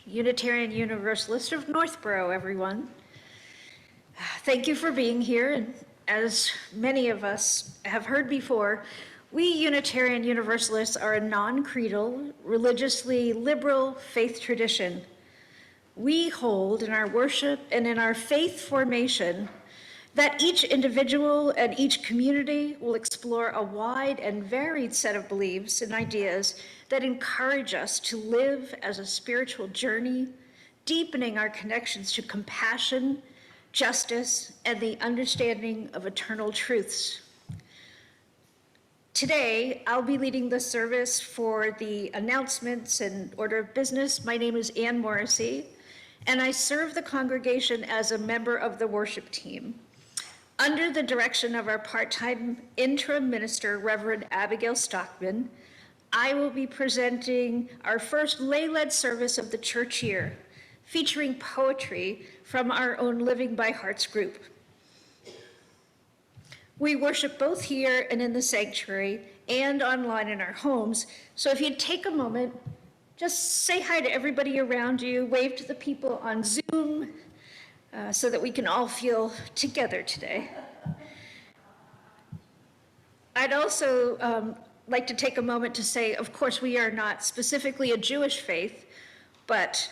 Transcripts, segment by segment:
Unitarian Universalist of Northborough, everyone. Thank you for being here. And as many of us have heard before, we Unitarian Universalists are a non-creedal, religiously liberal faith tradition. We hold in our worship and in our faith formation that each individual and each community will explore a wide and varied set of beliefs and ideas that encourage us to live as a spiritual journey, deepening our connections to compassion, justice, and the understanding of eternal truths. Today, I'll be leading the service for the announcements and order of business. My name is Ann Morrissey, and I serve the congregation as a member of the worship team. Under the direction of our part-time interim minister, Reverend Abigail Stockman, I will be presenting our first lay-led service of the church year, featuring poetry from our own Living by Hearts group. We worship both here and in the sanctuary and online in our homes, so if you'd take a moment, just say hi to everybody around you, wave to the people on Zoom, so that we can all feel together today. I'd also like to take a moment to say, of course, we are not specifically a Jewish faith, but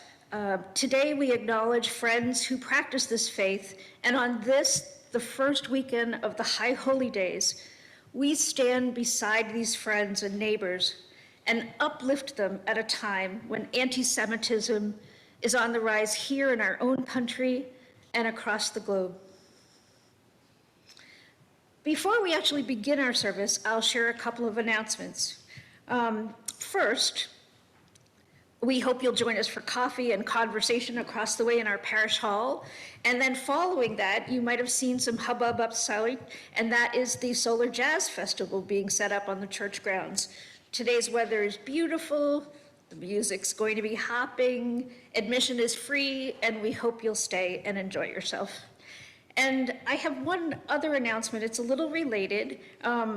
today we acknowledge friends who practice this faith, and on this, the first weekend of the High Holy Days, we stand beside these friends and neighbors and uplift them at a time when anti-Semitism is on the rise here in our own country and across the globe. Before we actually begin our service, I'll share a couple of announcements. First, we hope you'll join us for coffee and conversation across the way in our parish hall. And then following that, you might have seen some hubbub outside, and that is the Solar Jazz Festival being set up on the church grounds. Today's weather is beautiful, the music's going to be hopping, admission is free, and we hope you'll stay and enjoy yourself. And I have one other announcement, it's a little related.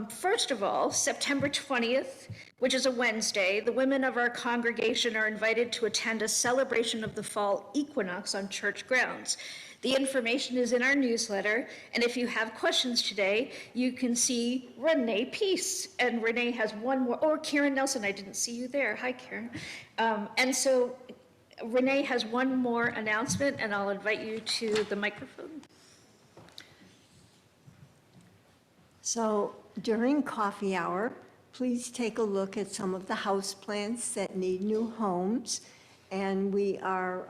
First of all, September 20th, which is a Wednesday, the women of our congregation are invited to attend a celebration of the fall equinox on church grounds. The information is in our newsletter, and if you have questions today, you can see Renee Peace, and Renee has one more, or Karen Nelson, I didn't see you there, hi Karen. And so Renee has one more announcement, and I'll invite you to the microphone. So during coffee hour, please take a look at some of the houseplants that need new homes. And we are,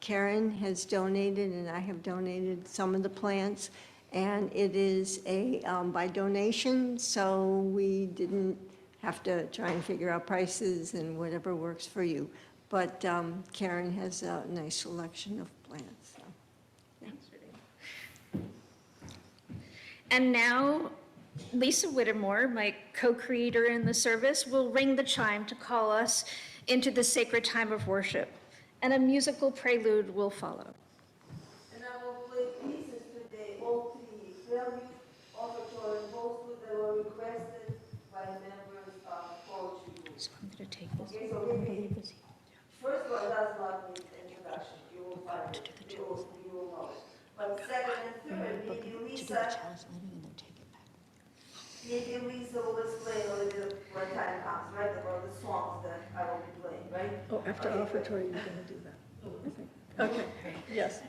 Karen has donated and I have donated some of the plants. And it is a by donation, so we didn't have to try and figure out prices and whatever works for you. But Karen has a nice selection of plants. So. Thanks, Renee. And now, Lisa Whittemore, my co-creator in the service, will ring the chime to call us into the sacred time of worship, and a musical prelude will follow. And I will play pieces today, all three prelude, offertory, and postlude that were requested by members of poetry group. So I'm going to take this. Okay, so maybe first one does not need introduction. You will find it. You will know it. But second and third, maybe Lisa will explain a little bit when time comes, right, about the songs that I will be playing, right? Oh, after offertory, you're going to do that. Okay, yes.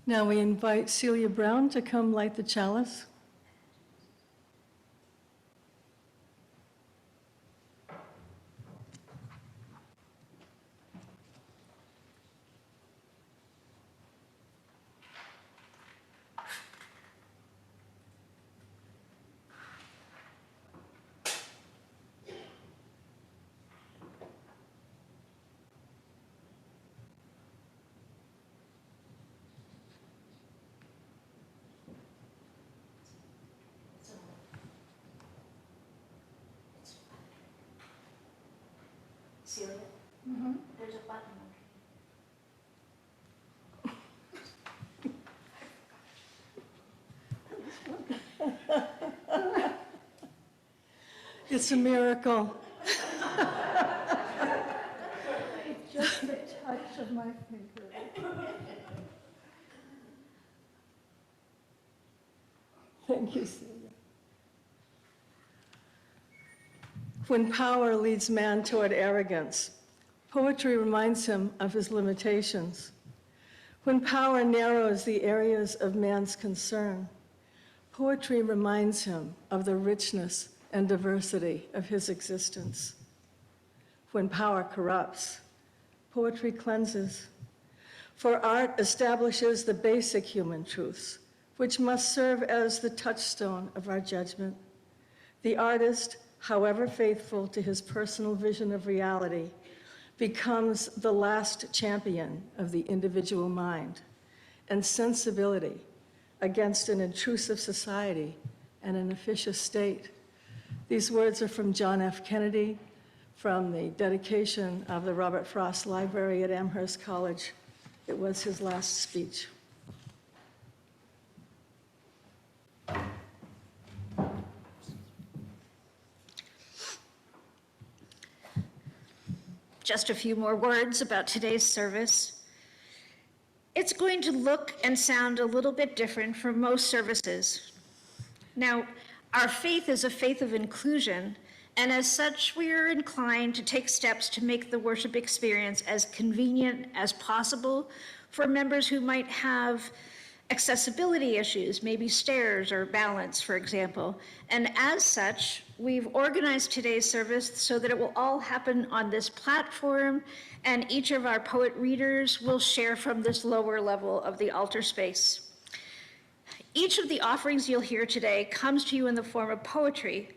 Now we invite Celia Brown to come light the chalice. Celia? There's a button. It's a miracle. Just the touch of my finger. Thank you, Celia. When power leads man toward arrogance, poetry reminds him of his limitations. When power narrows the areas of man's concern, poetry reminds him of the richness and diversity of his existence. When power corrupts, poetry cleanses. For art establishes the basic human truths, which must serve as the touchstone of our judgment. The artist, however faithful to his personal vision of reality, becomes the last champion of the individual mind and sensibility against an intrusive society and an officious state. These words are from John F. Kennedy, from the dedication of the Robert Frost Library at Amherst College. It was his last speech. Just a few more words about today's service. It's going to look and sound a little bit different from most services. Now, our faith is a faith of inclusion, and as such, we are inclined to take steps to make the worship experience as convenient as possible for members who might have accessibility issues, maybe stairs or balance, for example. And as such, we've organized today's service so that it will all happen on this platform, and each of our poet readers will share from this lower level of the altar space. Each of the offerings you'll hear today comes to you in the form of poetry,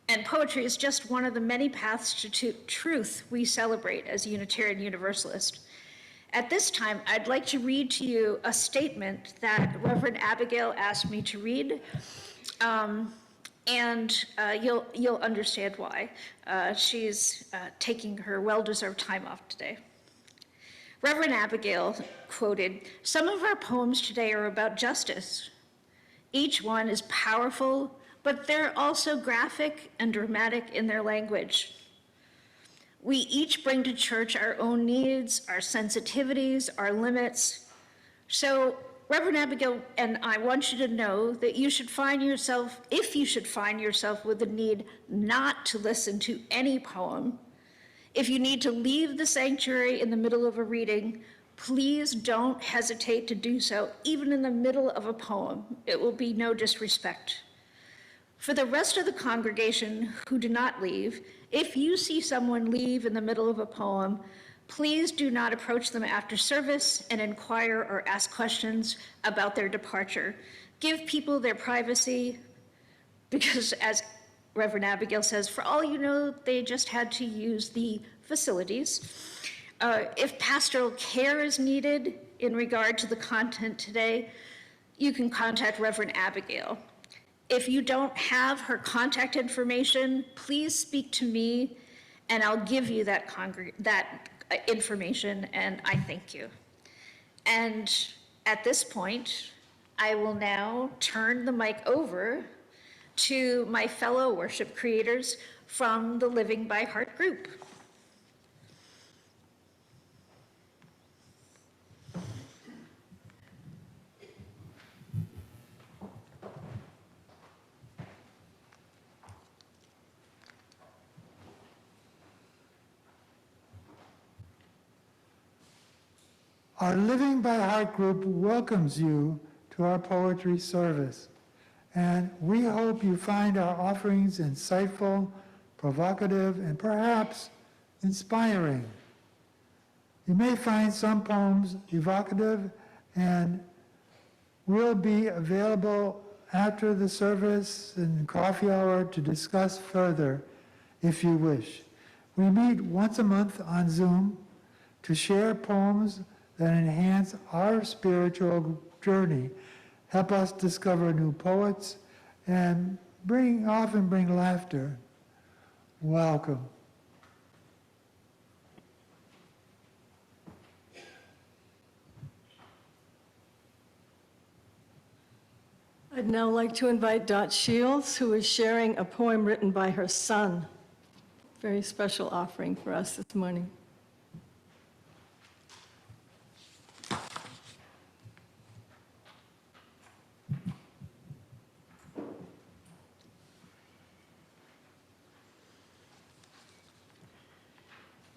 and poetry is just one of the many paths to truth we celebrate as Unitarian Universalist. At this time, I'd like to read to you a statement that Reverend Abigail asked me to read, and you'll understand why. She's taking her well-deserved time off today. Reverend Abigail quoted, "Some of our poems today are about justice. Each one is powerful, but they're also graphic and dramatic in their language. We each bring to church our own needs, our sensitivities, our limits. So, Reverend Abigail and I want you to know that you should find yourself, if you should find yourself with the need not to listen to any poem, if you need to leave the sanctuary in the middle of a reading, please don't hesitate to do so, even in the middle of a poem. It will be no disrespect. For the rest of the congregation who do not leave, if you see someone leave in the middle of a poem, please do not approach them after service and inquire or ask questions about their departure. Give people their privacy, because as Reverend Abigail says, for all you know, they just had to use the facilities. If pastoral care is needed in regard to the content today, you can contact Reverend Abigail. If you don't have her contact information, please speak to me and I'll give you that information, and I thank you. And at this point, I will now turn the mic over to my fellow worship creators from the Living by Heart group. Our Living by Heart group welcomes you to our poetry service, and we hope you find our offerings insightful, provocative, and perhaps inspiring. You may find some poems evocative and will be available after the service and coffee hour to discuss further if you wish. We meet once a month on Zoom to share poems that enhance our spiritual journey, help us discover new poets, and often bring laughter. Welcome. I'd now like to invite Dot Shields, who is sharing a poem written by her son. Very special offering for us this morning.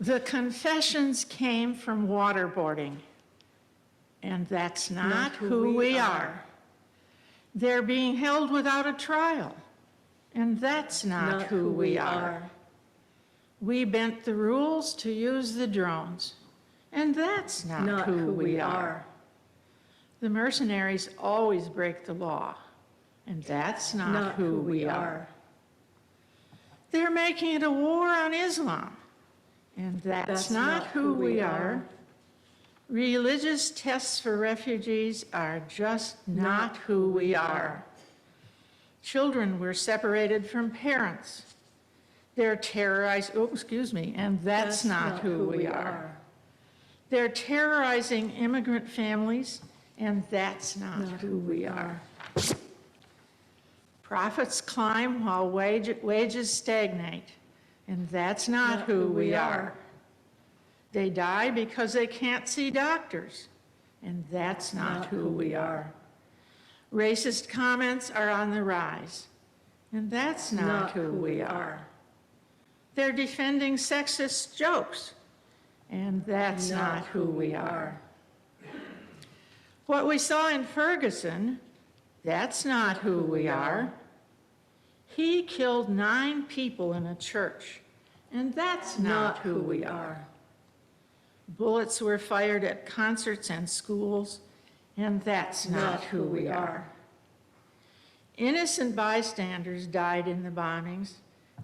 The confessions came from waterboarding, and that's not who we are. They're being held without a trial, and that's not who we are. We bent the rules to use the drones, and that's not who we are. The mercenaries always break the law, and that's not who we are. They're making it a war on Islam, and that's not who we are. Religious tests for refugees are just not who we are. Children were separated from parents. They're terrorized, and that's not who we are. They're terrorizing immigrant families, and that's not who we are. Profits climb while wages stagnate, and that's not who we are. They die because they can't see doctors, and that's not who we are. Racist comments are on the rise, and that's not who we are. They're defending sexist jokes, and that's not who we are. What we saw in Ferguson, that's not who we are. He killed 9 people in a church, and that's not who we are. Bullets were fired at concerts and schools, and that's not who we are. Innocent bystanders died in the bombings,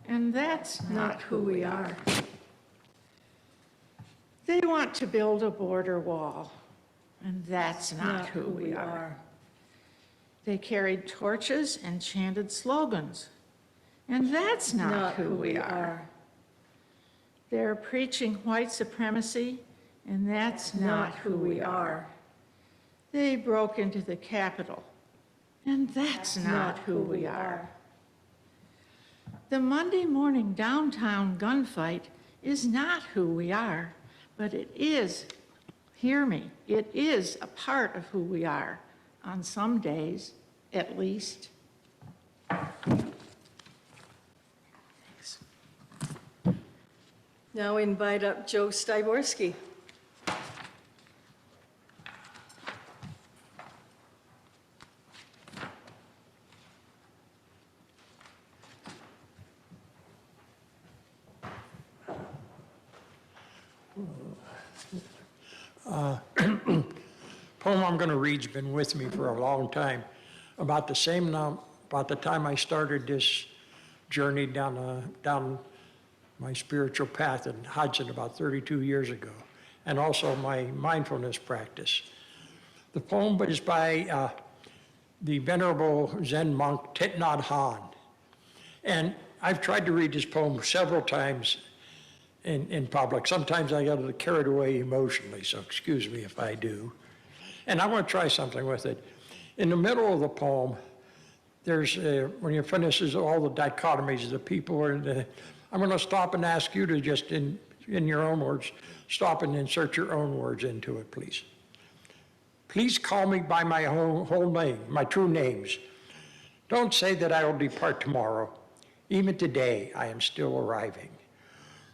and that's not who we are. They want to build a border wall, and that's not who we are. They carried torches and chanted slogans, and that's not who we are. They're preaching white supremacy, and that's not who we are. They broke into the Capitol, and that's not who we are. The Monday morning downtown gunfight is not who we are, but it is, hear me, it is a part of who we are, on some days at least. Thanks. Now we invite up Joe Styborski. Poem I'm going to read's been with me for a long time. About the time I started this journey down my spiritual path in Hudson about 32 years ago, and also my mindfulness practice. The poem is by the Venerable Zen monk Thich Nhat Hanh. And I've tried to read this poem several times in public. Sometimes I get a little carried away emotionally, so excuse me if I do. And I want to try something with it. In the middle of the poem, there's, when you finish, there's all the dichotomies of the people. I'm going to stop and ask you to just, in your own words, stop and insert your own words into it, please. Please call me by my whole name, my true names. Don't say that I will depart tomorrow. Even today, I am still arriving.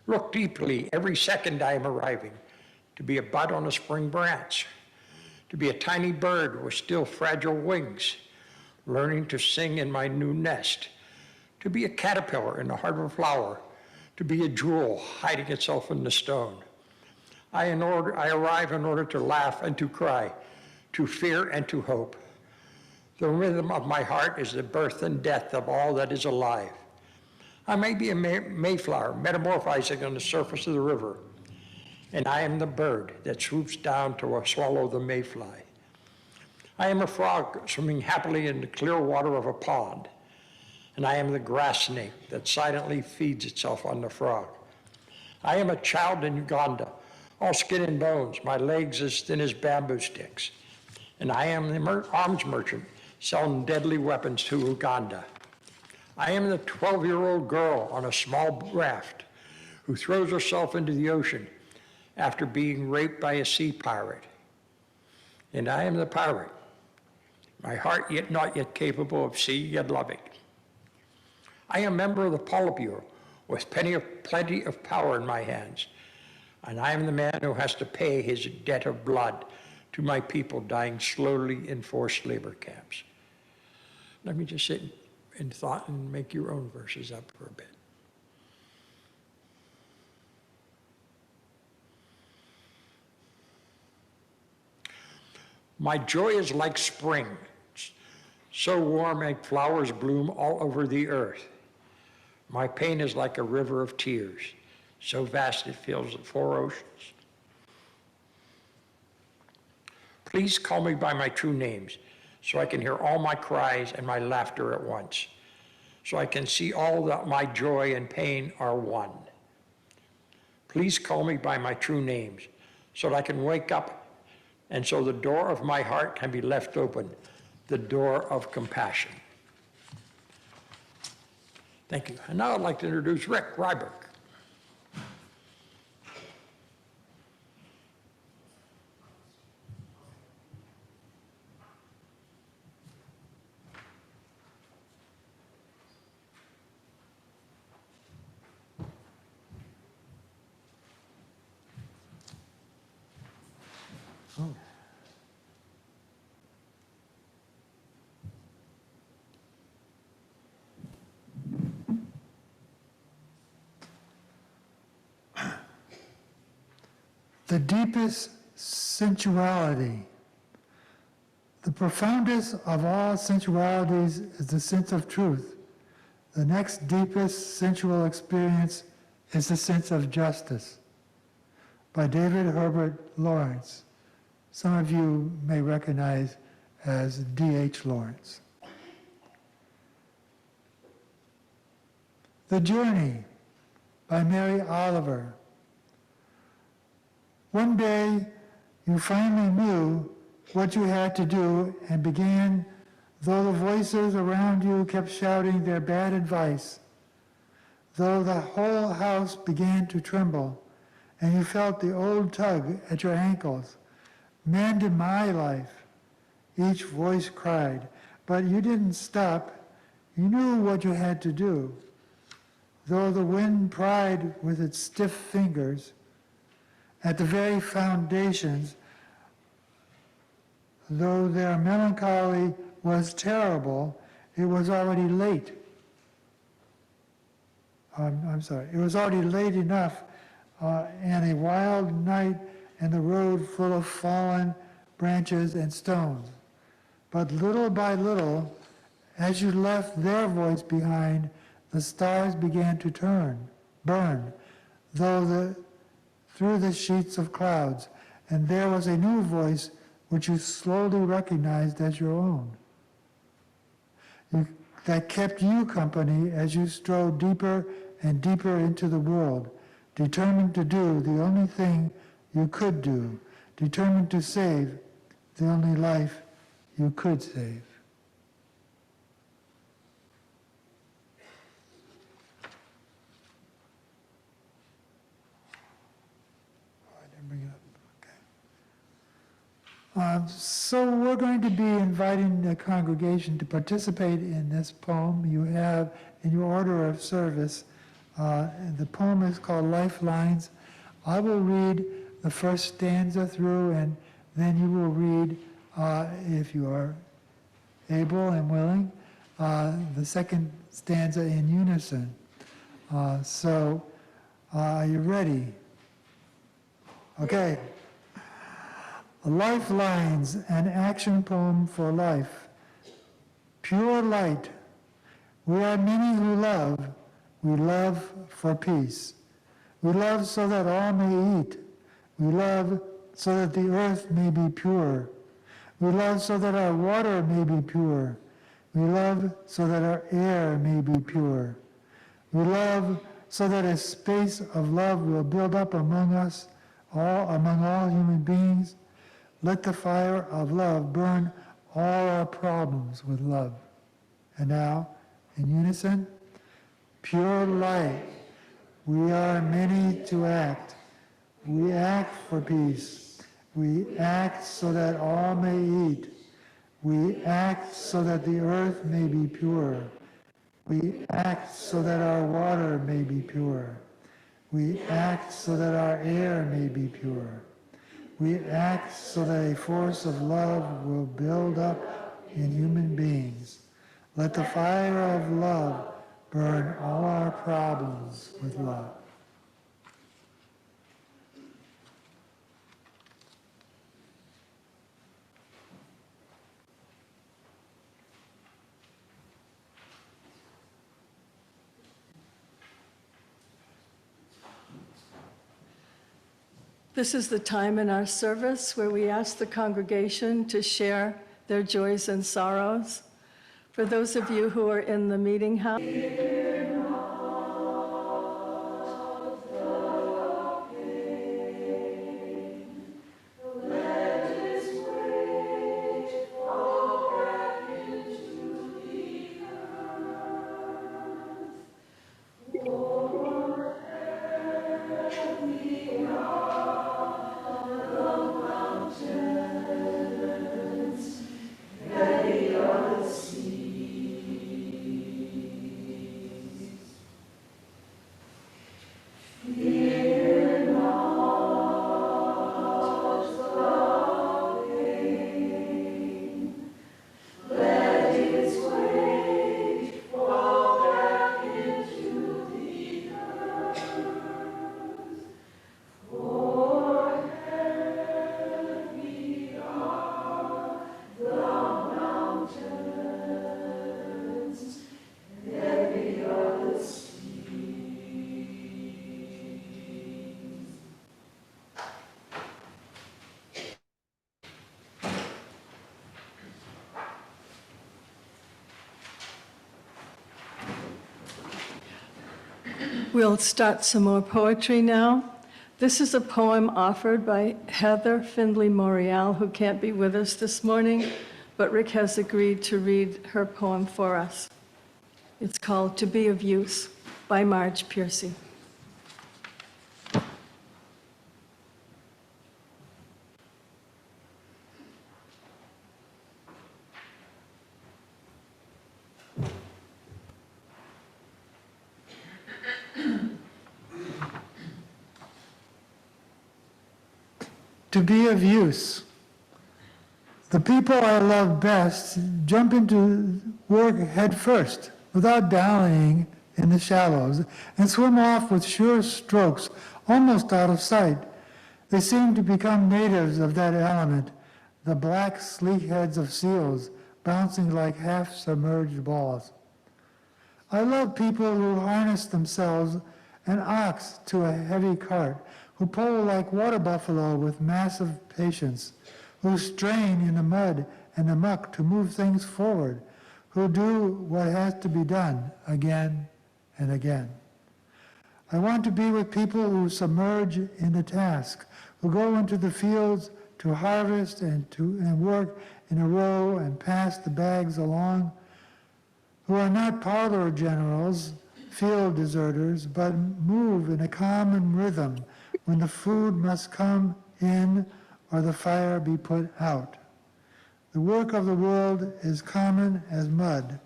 Look deeply, every second I am arriving, to be a bud on a spring branch. to be a tiny bird with still fragile wings, learning to sing in my new nest, to be a caterpillar in the heart of a flower, to be a jewel hiding itself in the stone. I arrive in order to laugh and to cry, to fear and to hope. The rhythm of my heart is the birth and death of all that is alive. I may be a mayflower metamorphosing on the surface of the river, and I am the bird that swoops down to swallow the mayfly. I am a frog swimming happily in the clear water of a pond, and I am the grass snake that silently feeds itself on the frog. I am a child in Uganda, all skin and bones, my legs as thin as bamboo sticks, and I am the arms merchant selling deadly weapons to Uganda. I am the 12-year-old girl on a small raft who throws herself into the ocean after being raped by a sea pirate. And I am the pirate, my heart yet not yet capable of seeing yet loving. I am a member of the Politburo with plenty of power in my hands, and I am the man who has to pay his debt of blood to my people dying slowly in forced labor camps. Let me just sit in thought and make your own verses up for a bit. My joy is like spring, so warm like flowers bloom all over the earth. My pain is like a river of tears, so vast it fills the four oceans. Please call me by my true names, so I can hear all my cries and my laughter at once, so I can see all that my joy and pain are one. Please call me by my true names, so that I can wake up, and so the door of my heart can be left open, the door of compassion. Thank you. And now I'd like to introduce Rick Ryberg. The deepest sensuality. The profoundest of all sensualities is the sense of truth. The next deepest sensual experience is the sense of justice. By David Herbert Lawrence. Some of you may recognize as D.H. Lawrence. The Journey by Mary Oliver. One day, you finally knew what you had to do and began, though the voices around you kept shouting their bad advice, though the whole house began to tremble, and you felt the old tug at your ankles. Mend my life, each voice cried, but you didn't stop. You knew what you had to do. Though the wind pried with its stiff fingers at the very foundations, though their melancholy was terrible, it was already late. It was already late enough, and a wild night and the road full of fallen branches and stones. But little by little, as you left their voice behind, the stars began to burn, through the sheets of clouds, and there was a new voice which you slowly recognized as your own, that kept you company as you strode deeper and deeper into the world, determined to do the only thing you could do, determined to save the only life you could save. So we're going to be inviting the congregation to participate in this poem you have in your order of service. The poem is called Lifelines. I will read the first stanza through, and then you will read, if you are able and willing, the second stanza in unison. Are you ready? Okay. Lifelines, an action poem for life. Pure light. We are many who love. We love for peace. We love so that all may eat. We love so that the earth may be pure. We love so that our water may be pure. We love so that our air may be pure. We love so that a space of love will build up among us, among all human beings. Let the fire of love burn all our problems with love. And now, in unison, pure light. We are many to act. We act for peace. We act so that all may eat. We act so that the earth may be pure. We act so that our water may be pure. We act so that our air may be pure. We act so that a force of love will build up in human beings. Let the fire of love burn all our problems with love. This is the time in our service where we ask the congregation to share their joys and sorrows. For those of you who are in the meeting house, we'll start some more poetry now. This is a poem offered by Heather Findley Morial, who can't be with us this morning, but Rick has agreed to read her poem for us. It's called To Be of Use by Marge Piercy. To be of use. The people I love best jump into work head first, without dallying in the shallows, and swim off with sure strokes, almost out of sight. They seem to become natives of that element, the black, sleek heads of seals bouncing like half-submerged balls. I love people who harness themselves an ox to a heavy cart, who pull like water buffalo with massive patience, who strain in the mud and the muck to move things forward, who do what has to be done again and again. I want to be with people who submerge in the task, who go into the fields to harvest and work in a row and pass the bags along, who are not parlor generals, field deserters, but move in a common rhythm when the food must come in or the fire be put out. The work of the world is common as mud.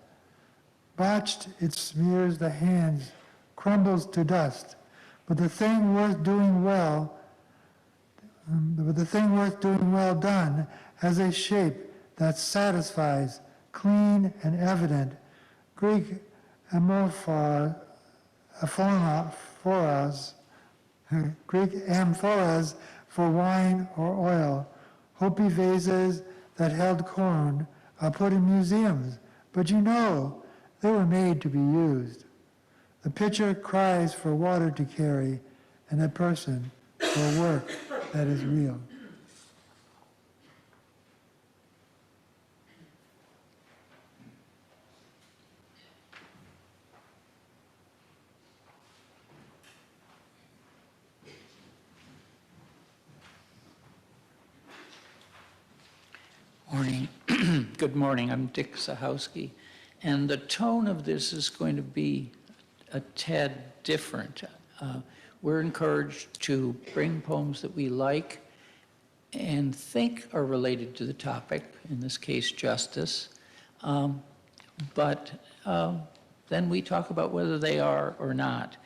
Botched, it smears the hands, crumbles to dust. But the thing worth doing well, But the thing worth doing well done has a shape that satisfies, clean and evident. Greek amorphos, Greek amphoras for wine or oil. Hopi vases that held corn are put in museums, but you know they were made to be used. The pitcher cries for water to carry, and the person for work that is real. Morning. Good morning. I'm Dick Zahowski, and the tone of this is going to be a tad different. We're encouraged to bring poems that we like and think are related to the topic, in this case, justice. But then we talk about whether they are or not.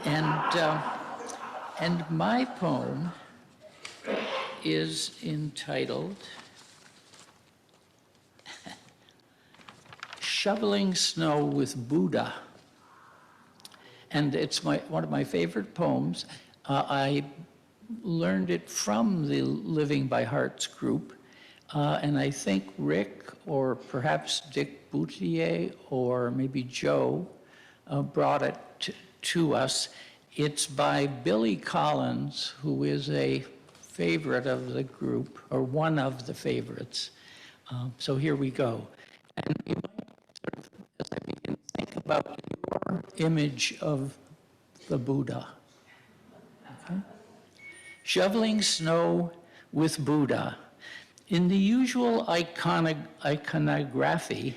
And my poem is entitled Shoveling Snow with Buddha. And it's one of my favorite poems. I learned it from the Living by Hearts group. And I think Rick, or perhaps Dick Boutier, or maybe Joe, brought it to us. It's by Billy Collins, who is a favorite of the group, or one of the favorites. So here we go. And you might sort of, as I begin, think about your image of the Buddha. Okay? Shoveling snow with Buddha. In the usual iconography,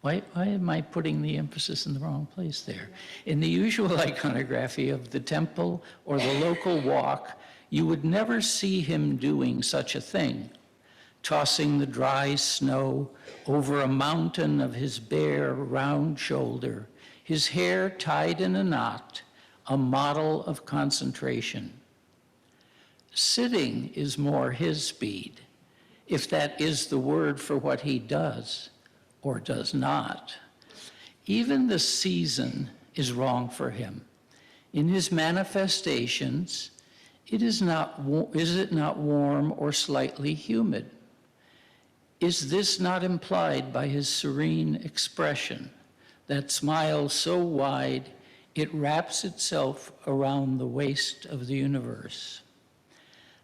why am I putting the emphasis in the wrong place there? In the usual iconography of the temple or the local walk, you would never see him doing such a thing, tossing the dry snow over a mountain of his bare, round shoulder, his hair tied in a knot, a model of concentration. Sitting is more his speed, if that is the word for what he does or does not. Even the season is wrong for him. In his manifestations, is it not warm or slightly humid? Is this not implied by his serene expression, that smile so wide it wraps itself around the waist of the universe?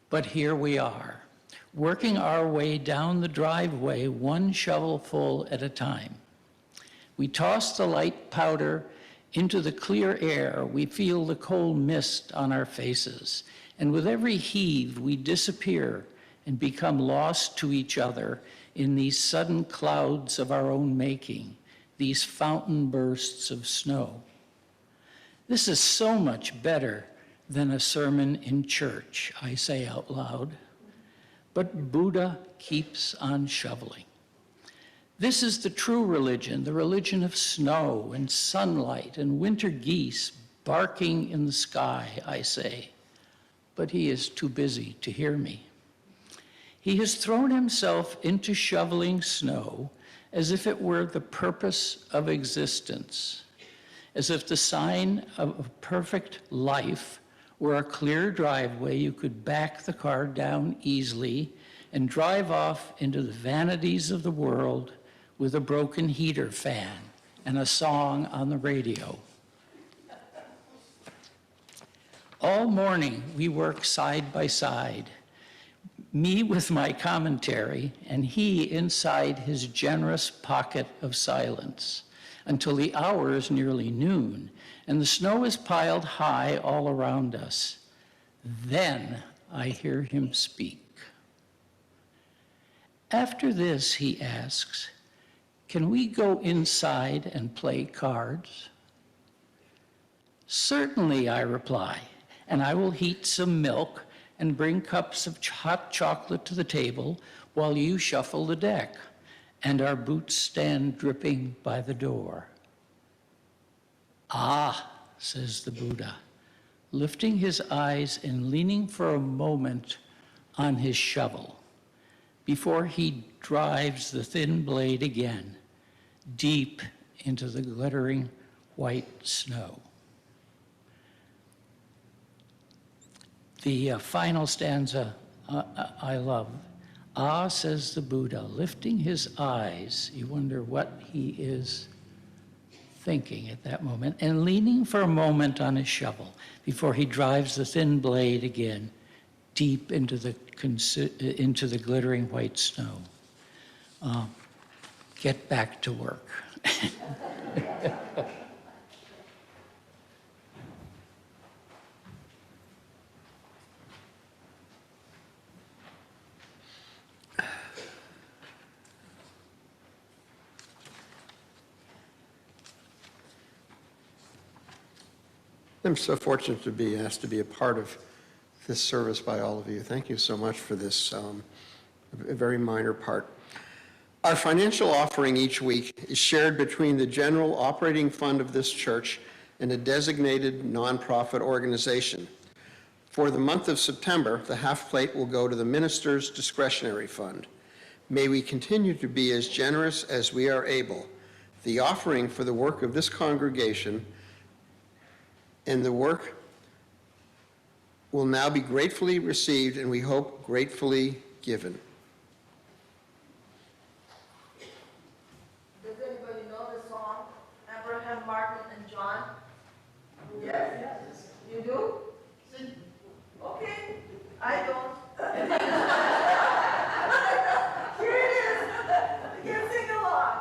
But here we are, working our way down the driveway one shovelful at a time. We toss the light powder into the clear air. We feel the cold mist on our faces. And with every heave, we disappear and become lost to each other in these sudden clouds of our own making, these fountain bursts of snow. This is so much better than a sermon in church, I say out loud. But Buddha keeps on shoveling. This is the true religion, the religion of snow and sunlight and winter geese barking in the sky, I say. But he is too busy to hear me. He has thrown himself into shoveling snow as if it were the purpose of existence, as if the sign of a perfect life were a clear driveway you could back the car down easily and drive off into the vanities of the world with a broken heater fan and a song on the radio. All morning, we work side by side, me with my commentary, and he inside his generous pocket of silence, until the hour is nearly noon, and the snow is piled high all around us. Then I hear him speak. After this, he asks, "Can we go inside and play cards?" "Certainly," I reply, "and I will heat some milk and bring cups of hot chocolate to the table while you shuffle the deck, and our boots stand dripping by the door." "Ah," says the Buddha, lifting his eyes and leaning for a moment on his shovel before he drives the thin blade again deep into the glittering white snow. The final stanza I love. Ah, says the Buddha, lifting his eyes, you wonder what he is thinking at that moment, and leaning for a moment on his shovel before he drives the thin blade again deep into the glittering white snow. Get back to work. I'm so fortunate to be asked to be a part of this service by all of you. Thank you so much for this a very minor part. Our financial offering each week is shared between the general operating fund of this church and a designated nonprofit organization. For the month of September, the half plate will go to the minister's discretionary fund. May we continue to be as generous as we are able. The offering for the work of this congregation and the work will now be gratefully received and we hope gratefully given. Does anybody know the song, Abraham, Martin, and John? Yes? You do? Okay, I don't. Here it is. You can sing along.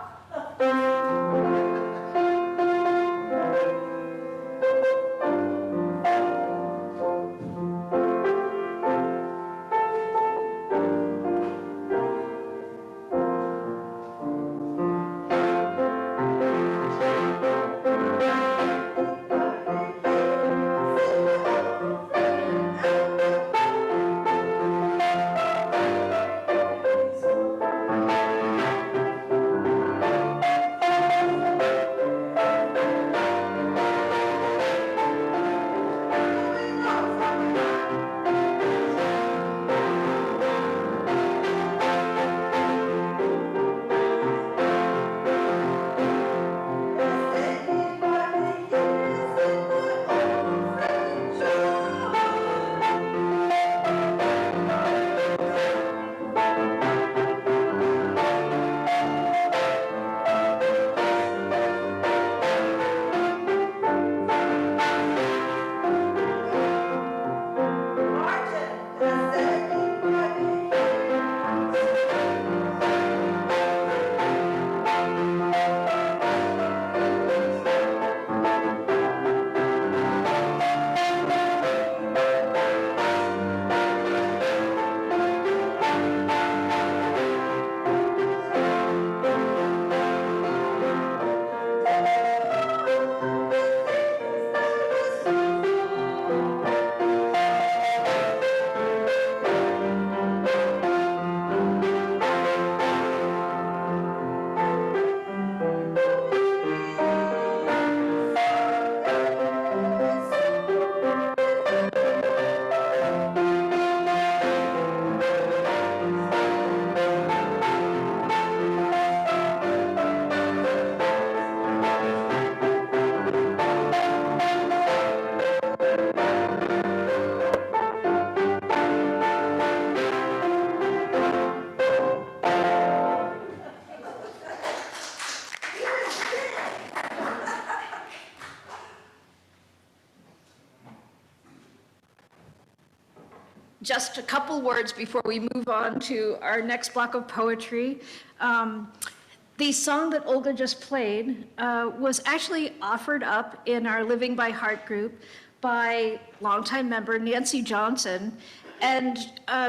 Just a couple words before we move on to our next block of poetry. The song that Olga just played was actually offered up in our Living by Heart group by longtime member Nancy Johnson. And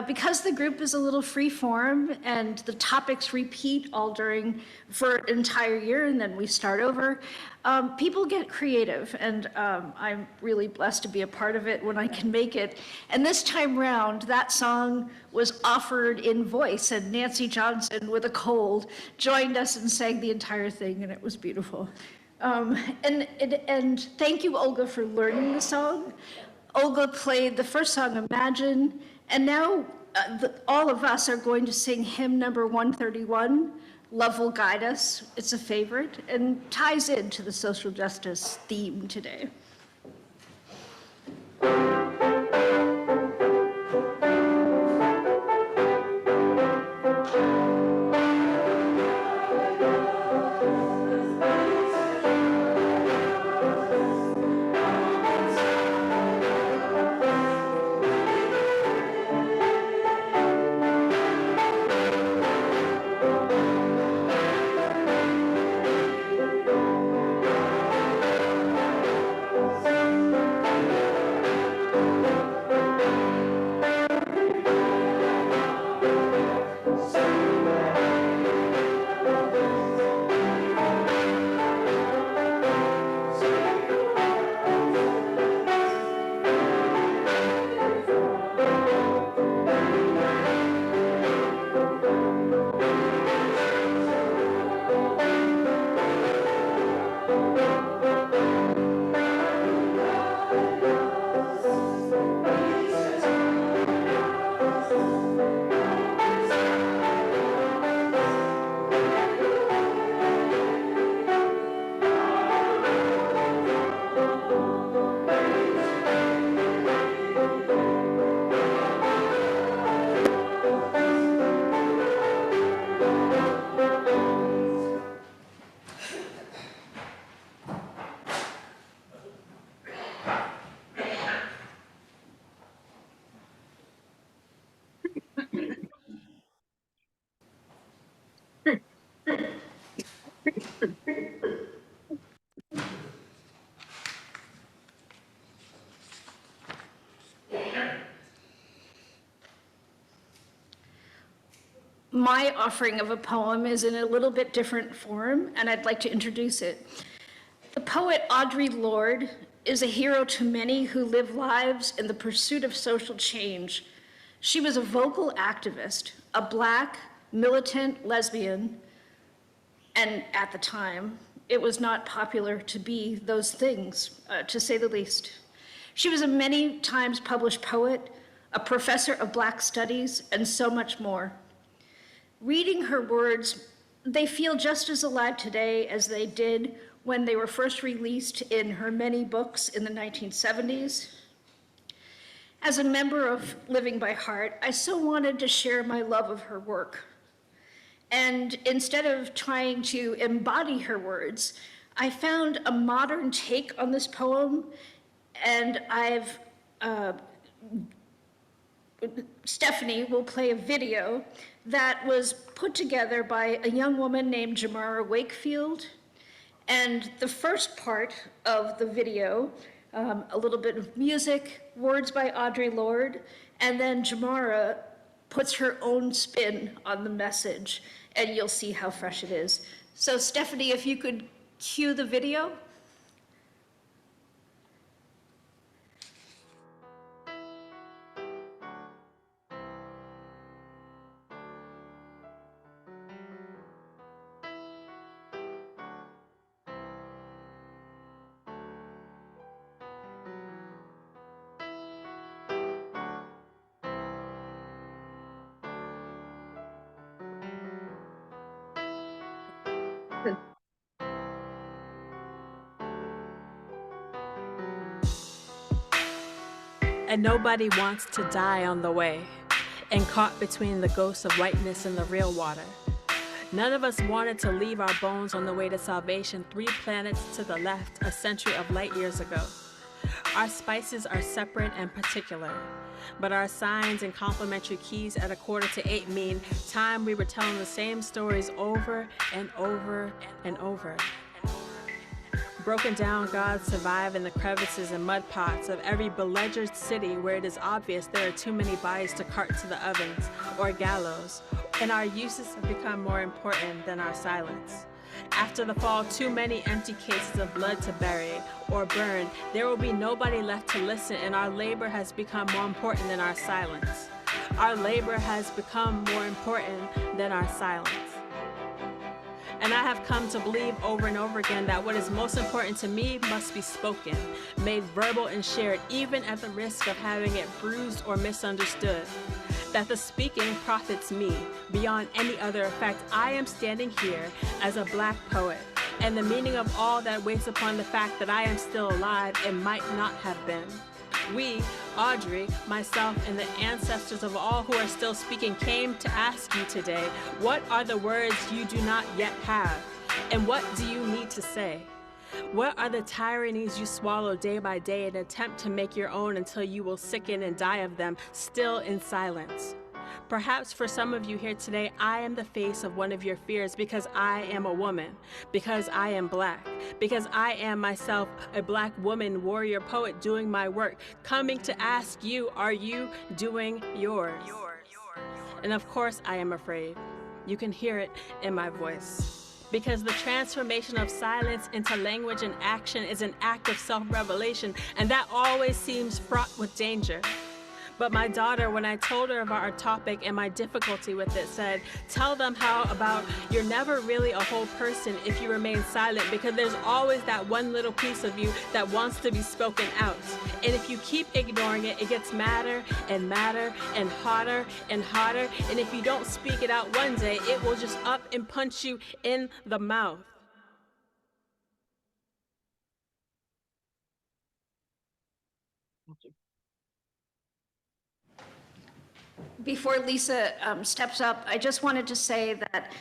because the group is a little free form and the topics repeat all for an entire year and then we start over, people get creative, and I'm really blessed to be a part of it when I can make it. And this time round, that song was offered in voice, and Nancy Johnson, with a cold, joined us and sang the entire thing, and it was beautiful. And thank you, Olga, for learning the song. Olga played the first song, Imagine, and now all of us are going to sing hymn number 131, Love Will Guide Us. It's a favorite and ties into the social justice theme today. My offering of a poem is in a little bit different form, and I'd like to introduce it. The poet Audre Lorde is a hero to many who live lives in the pursuit of social change. She was a vocal activist, a Black, militant lesbian, and at the time, it was not popular to be those things, to say the least. She was a many times published poet, a professor of Black studies, and so much more. Reading her words, they feel just as alive today as they did when they were first released in her many books in the 1970s. As a member of Living by Heart, I so wanted to share my love of her work. And instead of trying to embody her words, I found a modern take on this poem, and Stephanie will play a video that was put together by a young woman named Jamara Wakefield. And the first part of the video, a little bit of music, words by Audre Lorde, and then Jamara puts her own spin on the message, and you'll see how fresh it is. So Stephanie, if you could cue the video. And nobody wants to die on the way, and caught between the ghosts of whiteness and the real water. None of us wanted to leave our bones on the way to salvation 3 planets to the left, a century of light years ago. Our spices are separate and particular, but our signs and complementary keys at 7:45 mean time we were telling the same stories over and over and over. Broken down gods survive in the crevices and mud pots of every beleaguered city where it is obvious there are too many bodies to cart to the ovens or gallows, and our uses have become more important than our silence. After the fall, too many empty cases of blood to bury or burn. There will be nobody left to listen, and our labor has become more important than our silence. Our labor has become more important than our silence. And I have come to believe over and over again that what is most important to me must be spoken, made verbal and shared, even at the risk of having it bruised or misunderstood. That the speaking profits me beyond any other effect. I am standing here as a Black poet, and the meaning of all that waits upon the fact that I am still alive and might not have been. We, Audrey, myself, and the ancestors of all who are still speaking came to ask you today, what are the words you do not yet have? And what do you need to say? What are the tyrannies you swallow day by day and attempt to make your own until you will sicken and die of them, still in silence? Perhaps for some of you here today, I am the face of one of your fears because I am a woman, because I am Black, because I am myself a Black woman, warrior poet doing my work, coming to ask you, are you doing yours? And of course I am afraid. You can hear it in my voice. Because the transformation of silence into language and action is an act of self-revelation, and that always seems fraught with danger. But my daughter, when I told her about our topic and my difficulty with it, said, tell them how about you're never really a whole person if you remain silent, because there's always that one little piece of you that wants to be spoken out. And if you keep ignoring it, it gets madder and madder and hotter and hotter. And if you don't speak it out one day, it will just up and punch you in the mouth. Before Lisa steps up, I just wanted to say that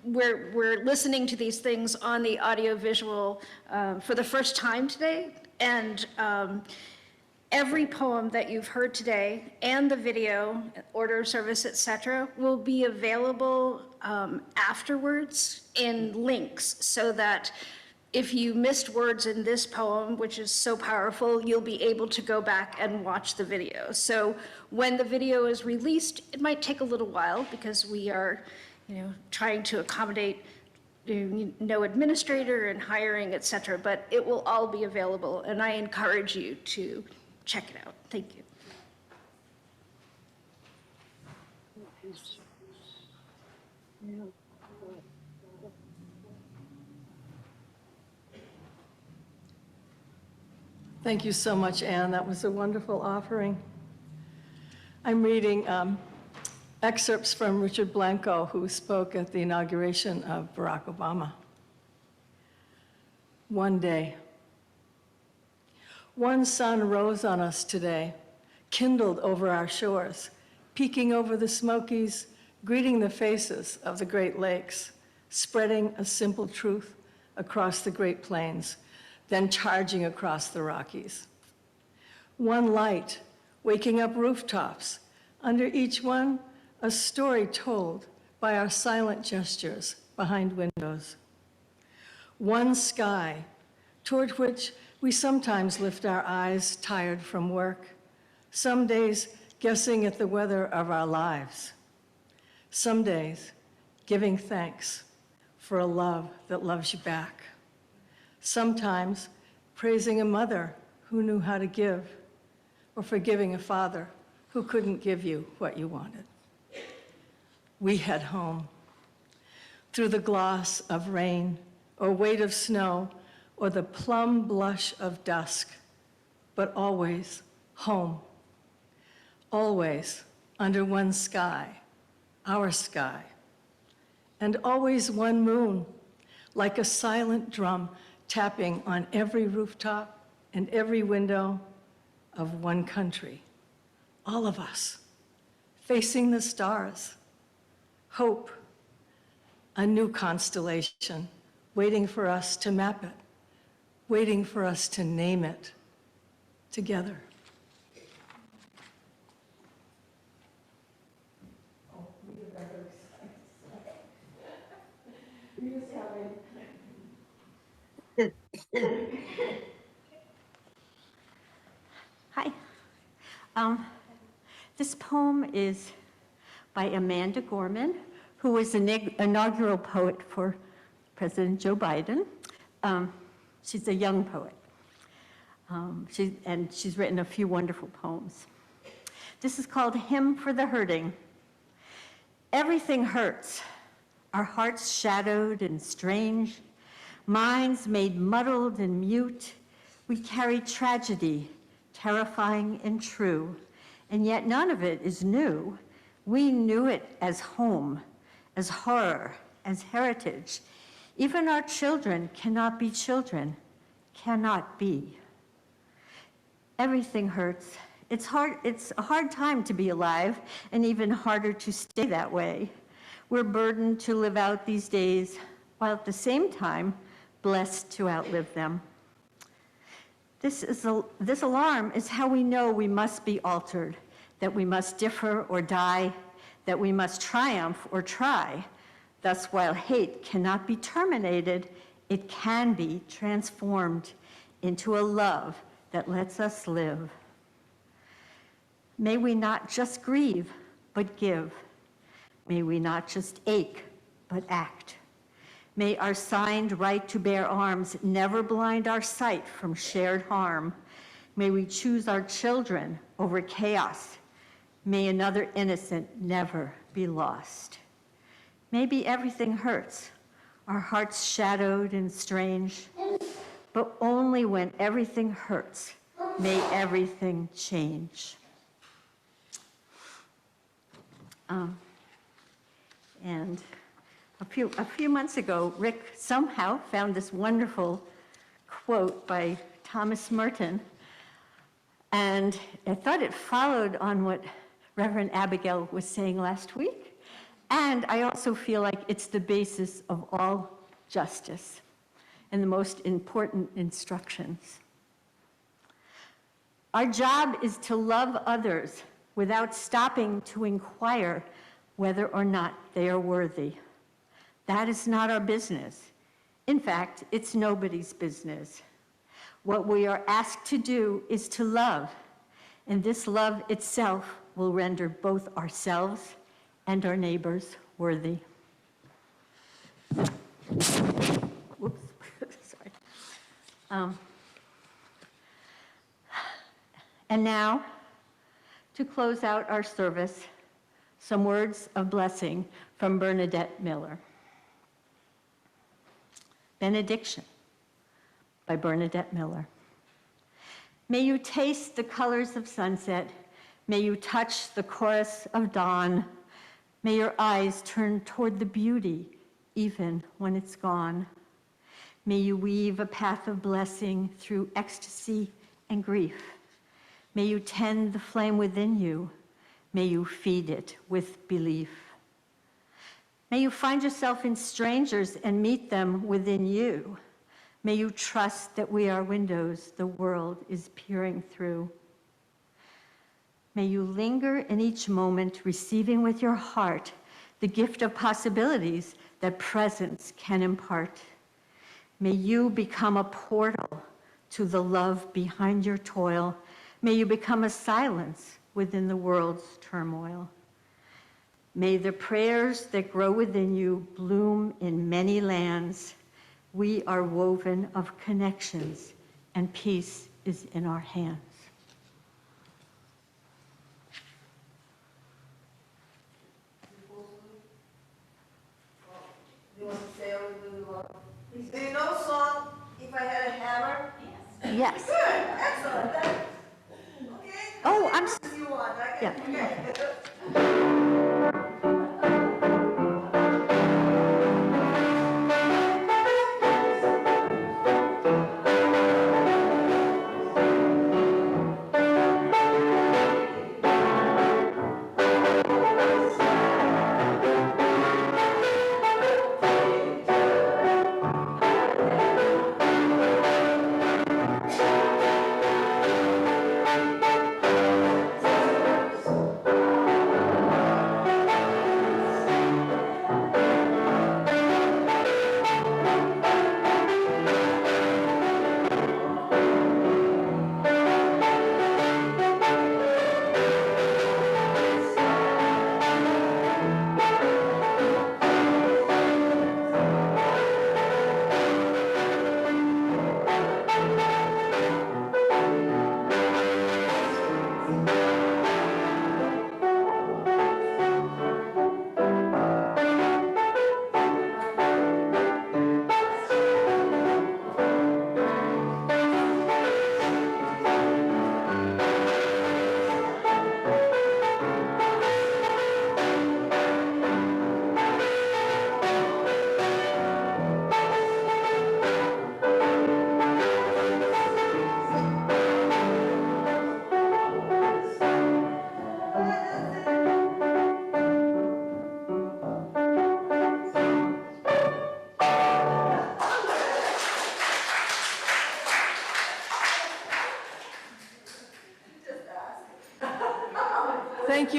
we're listening to these things on the audiovisual for the first time today, and every poem that you've heard today and the video, order of service, etc., will be available afterwards in links, so that if you missed words in this poem, which is so powerful, you'll be able to go back and watch the video. So when the video is released, it might take a little while because we are, trying to accommodate no administrator and hiring, et cetera, but it will all be available, and I encourage you to check it out. Thank you. Thank you so much, Anne. That was a wonderful offering. I'm reading excerpts from Richard Blanco, who spoke at the inauguration of Barack Obama. One day. One sun rose on us today, kindled over our shores, peeking over the Smokies, greeting the faces of the Great Lakes, spreading a simple truth across the Great Plains, then charging across the Rockies. One light, waking up rooftops, under each one, a story told by our silent gestures behind windows. One sky, toward which we sometimes lift our eyes, tired from work, some days guessing at the weather of our lives, some days giving thanks for a love that loves you back. Sometimes praising a mother who knew how to give, or forgiving a father who couldn't give you what you wanted. We head home through the gloss of rain or weight of snow or the plum blush of dusk, but always home. Always under one sky, our sky, and always one moon, like a silent drum tapping on every rooftop and every window of one country. All of us, facing the stars. Hope, a new constellation, waiting for us to map it, waiting for us to name it together. Hi. This poem is by Amanda Gorman, who was an inaugural poet for President Joe Biden. She's a young poet. She's written a few wonderful poems. This is called Hymn for the Hurting. Everything hurts. our hearts shadowed and strange, minds made muddled and mute. We carry tragedy, terrifying and true, and yet none of it is new. We knew it as home, as horror, as heritage. Even our children cannot be children, cannot be. Everything hurts. It's a hard time to be alive, and even harder to stay that way. We're burdened to live out these days, while at the same time, blessed to outlive them. This alarm is how we know we must be altered, that we must differ or die, that we must triumph or try. Thus, while hate cannot be terminated, it can be transformed into a love that lets us live. May we not just grieve, but give. May we not just ache, but act. May our signed right to bear arms never blind our sight from shared harm. May we choose our children over chaos. May another innocent never be lost. Maybe everything hurts, our hearts shadowed and strange, but only when everything hurts, may everything change. And a few months ago, Rick somehow found this wonderful quote by Thomas Merton, and I thought it followed on what Reverend Abigail was saying last week, and I also feel like it's the basis of all justice and the most important instructions. Our job is to love others without stopping to inquire whether or not they are worthy. That is not our business. In fact, it's nobody's business. What we are asked to do is to love, and this love itself will render both ourselves and our neighbors worthy. Whoops, sorry. And now, to close out our service, some words of blessing from Bernadette Miller. Benediction by Bernadette Miller. May you taste the colors of sunset. May you touch the chorus of dawn. May your eyes turn toward the beauty even when it's gone. May you weave a path of blessing through ecstasy and grief. May you tend the flame within you. May you feed it with belief. May you find yourself in strangers and meet them within you. May you trust that we are windows the world is peering through. May you linger in each moment, receiving with your heart the gift of possibilities that presence can impart. May you become a portal to the love behind your toil. May you become a silence within the world's turmoil. May the prayers that grow within you bloom in many lands. We are woven of connections, and peace is in our hands. You want to say everything you want? Do you know the song, If I Had a Hammer? Yes. Good, excellent. Okay. Oh, I'm You want, okay? Yeah. Okay.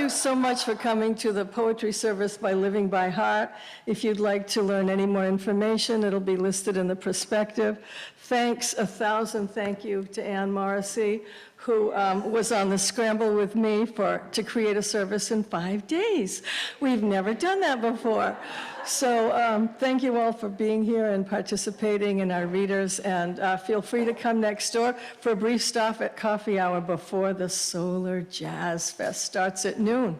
you so much for coming to the poetry service by Living by Heart. If you'd like to learn any more information, it'll be listed in the prospective. Thanks, 1,000 thank you to Ann Morrissey, who was on the scramble with me to create a service in 5 days. We've never done that before. So thank you all for being here and participating in our readers, and feel free to come next door for a brief stop at coffee hour before the Solar Jazz Fest starts at noon.